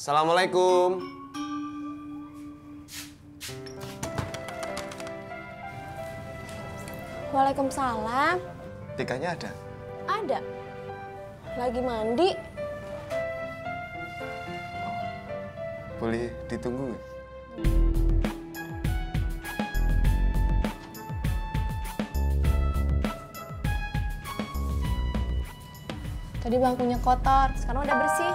Assalamualaikum. Waalaikumsalam. Tikanya ada? Ada. Lagi mandi. Boleh ditunggu? Tadi bangkunya kotor, sekarang udah bersih.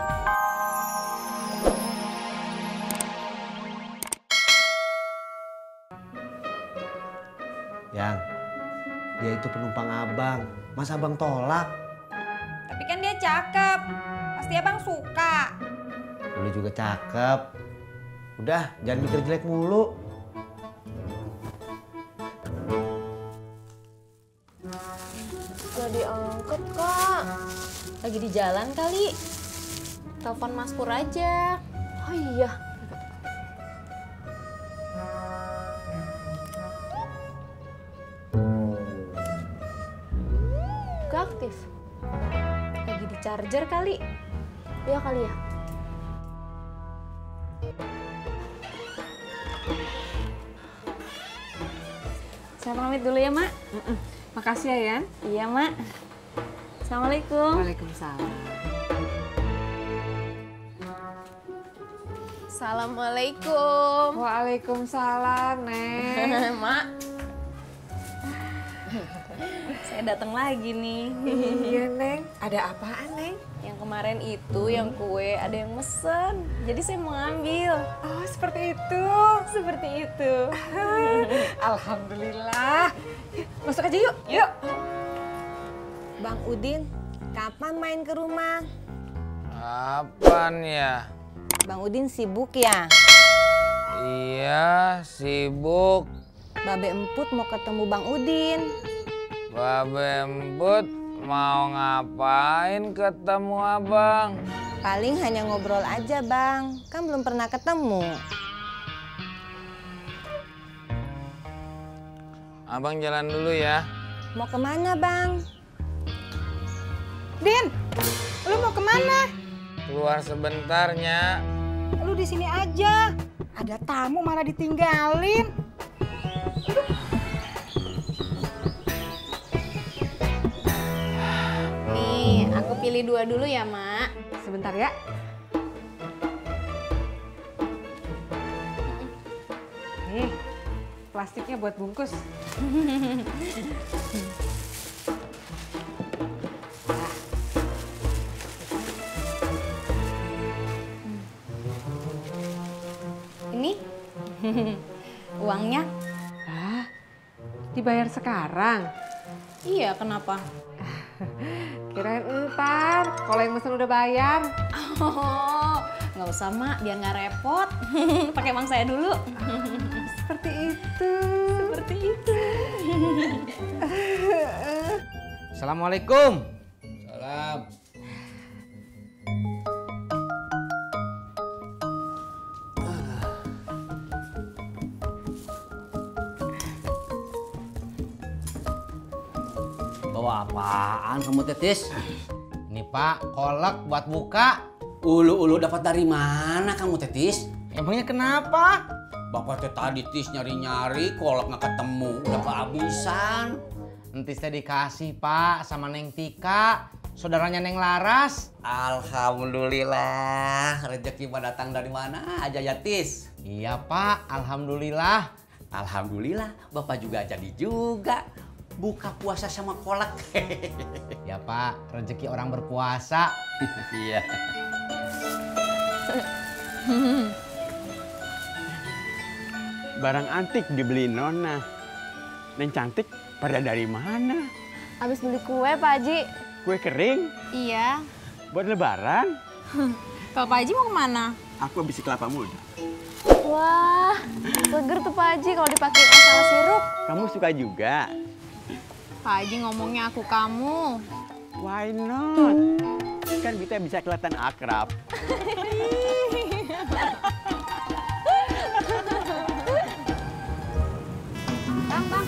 Yang, dia itu penumpang abang. Masa abang tolak? Tapi kan dia cakep. Pasti abang suka. Lu juga cakep. Udah, jangan mikir jelek mulu. Gak diangkat, Kak. Lagi di jalan kali. Telepon Mas Pur aja. Oh iya. Gak aktif. Lagi di charger kali. Iya kali ya. Saya pamit dulu ya, Mak. Makasih ya, Yan. Iya, Mak. Assalamualaikum. Waalaikumsalam. Assalamualaikum. Waalaikumsalam, Neng. Mak. Saya datang lagi nih. Iya, Neng. Ada apaan, Neng? Yang kemarin itu yang kue ada yang mesen. Jadi saya mau ngambil. Oh, seperti itu. Seperti itu. Alhamdulillah. Masuk aja yuk. Yuk. Bang Udin, kapan main ke rumah? Kapan ya? Bang Udin sibuk ya? Iya, sibuk. Babe Emput mau ketemu Bang Udin. Babe Emput mau ngapain ketemu abang? Paling hanya ngobrol aja bang, kan belum pernah ketemu. Abang jalan dulu ya. Mau kemana bang? Din, lu mau kemana? Keluar sebentarnya. Lu di sini aja. Ada tamu malah ditinggalin. Nih, aku pilih dua dulu ya, Mak. Sebentar ya. Nih, plastiknya buat bungkus. Ini uangnya. Ah, dibayar sekarang? Iya, kenapa? Kirain entar, kalau yang mesen udah bayar. Oh, nggak usah, Mak, biar nggak repot. Pakai uang saya dulu. Seperti itu. Seperti itu. Assalamualaikum. Salam. Bawa apaan kamu Tetis? Ini Pak, kolak buat buka. Ulu-ulu dapat dari mana kamu Tetis? Emangnya kenapa? Bapak teh tadi Tis nyari-nyari, kolak nggak ketemu, udah kehabisan. Entis teh dikasih Pak sama Neng Tika, saudaranya Neng Laras. Alhamdulillah, rezeki mah datang dari mana aja ya Tis? Iya Pak, alhamdulillah. Alhamdulillah, Bapak juga jadi juga. Buka puasa sama kolak. Ya Pak, rezeki orang berpuasa. Iya. Barang antik dibeli Nona. Neng cantik pada dari mana? Habis beli kue, Pak Haji. Kue kering Iya. buat lebaran. Kalau Pak Haji mau kemana? Aku habis kelapa muda. Wah, seger tuh Pak Haji kalau dipakai es sama sirup. Kamu suka juga? Pak Haji ngomongnya aku kamu. Why not? Kan kita bisa kelihatan akrab. Bang,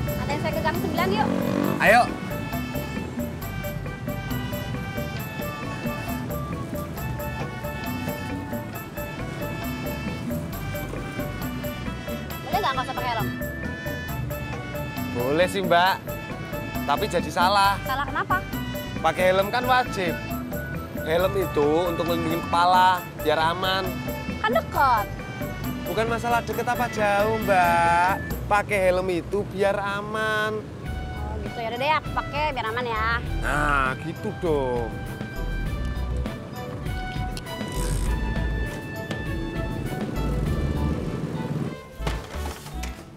ada yang saya ke Gang 9 yuk. Ayo. nggak usah pakai helm? Boleh sih Mbak, tapi jadi salah. Salah kenapa? Pakai helm kan wajib. Helm itu untuk melindungi kepala, biar aman. Kan deket. Bukan masalah deket apa jauh Mbak. Pakai helm itu biar aman. Oh gitu, ya udah deh aku pakai biar aman ya. Nah gitu dong.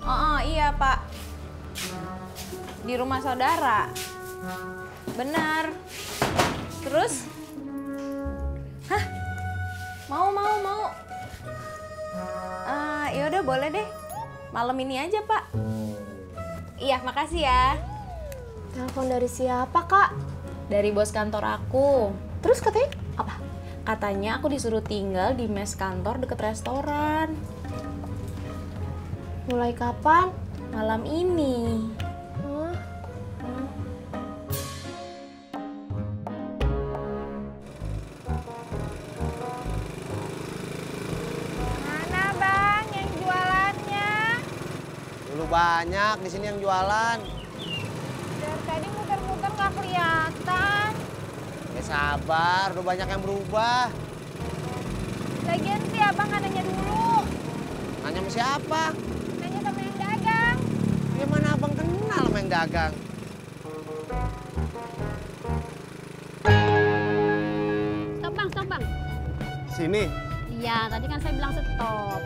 Oh iya Pak, di rumah saudara. Benar. Terus? Hah? Mau. Ya udah boleh deh. Malam ini aja Pak. Iya makasih ya. Telepon dari siapa Kak? Dari bos kantor aku. Terus katanya apa? Katanya aku disuruh tinggal di mes kantor deket restoran. Mulai kapan? Malam ini. Mana Bang yang jualannya? Dulu banyak di sini yang jualan. Dari tadi muter-muter nggak kelihatan. Ya sabar, udah banyak yang berubah. Lagian sih Abang nggak nanya dulu. Nanya sama siapa? Nanya sama yang dagang. Ya mana abang kenal sama yang dagang? Stop bang. Sini. Iya, tadi kan saya bilang stop.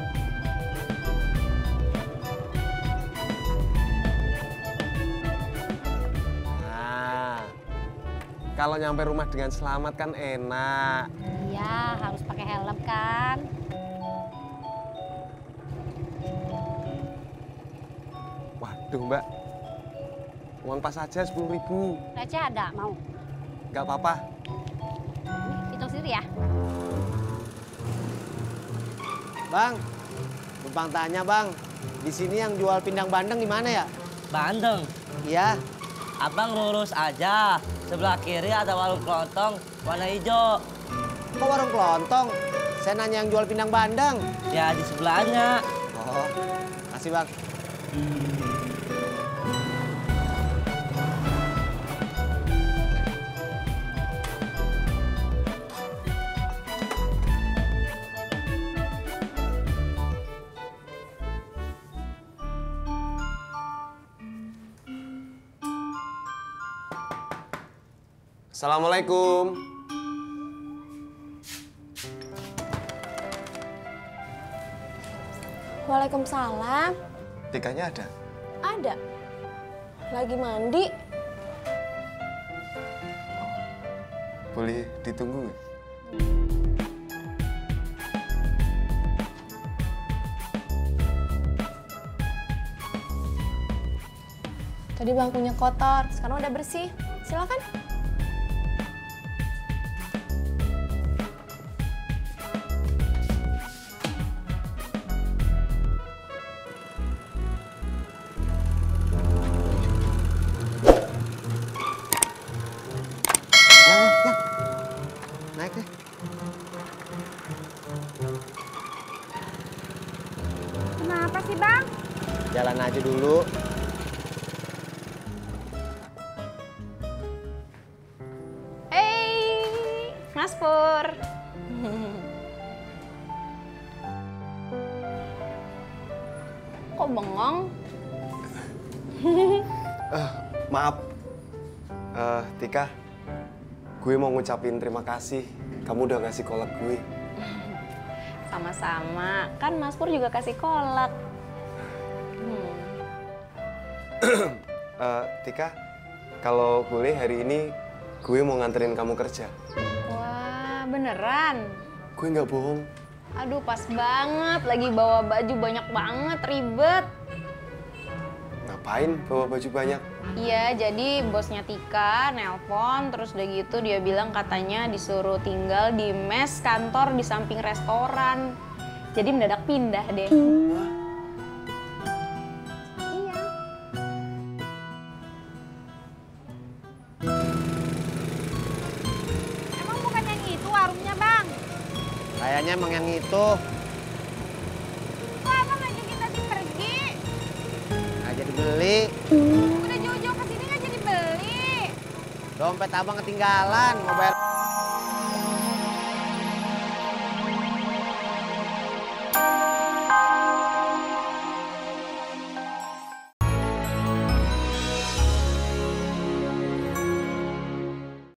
Nah, kalau nyampe rumah dengan selamat kan enak. Iya, harus pakai helm kan. Waduh Mbak, uang pas aja 10.000. Receh ada, mau? Gak apa-apa. Hitung sendiri ya. Bang, numpang tanya bang, di sini yang jual pindang bandeng di mana ya? Bandeng. Iya. Abang lurus aja. Sebelah kiri ada warung kelontong warna hijau. Kok warung kelontong? Saya nanya yang jual pindang bandeng. Ya di sebelahnya. Oh, kasih bang. Assalamualaikum. Waalaikumsalam. Tikanya ada? Ada. Lagi mandi. Boleh ditunggu nggak? Tadi bangkunya kotor, sekarang udah bersih. Silakan. Yang. Naik deh. Kenapa sih Bang? Jalan aja dulu. Mas Pur. Kok bengong? Maaf. Tika, gue mau ngucapin terima kasih. Kamu udah ngasih kolak gue. Sama-sama. Kan Mas Pur juga kasih kolak. Tika, kalau boleh hari ini gue mau nganterin kamu kerja. Wah, beneran? Gue nggak bohong. Aduh, pas banget. Lagi bawa baju banyak banget, ribet. Ngapain bawa baju banyak? Iya, jadi bosnya Tika nelpon, terus udah gitu dia bilang katanya disuruh tinggal di mes kantor di samping restoran. Jadi mendadak pindah deh. Iya. Emang bukan yang itu warungnya Bang? Kayaknya emang yang itu. Kok Abang ngajakin tadi pergi? beli. Udah jauh-jauh kesini nggak jadi beli. Dompet abang ketinggalan, mau bayar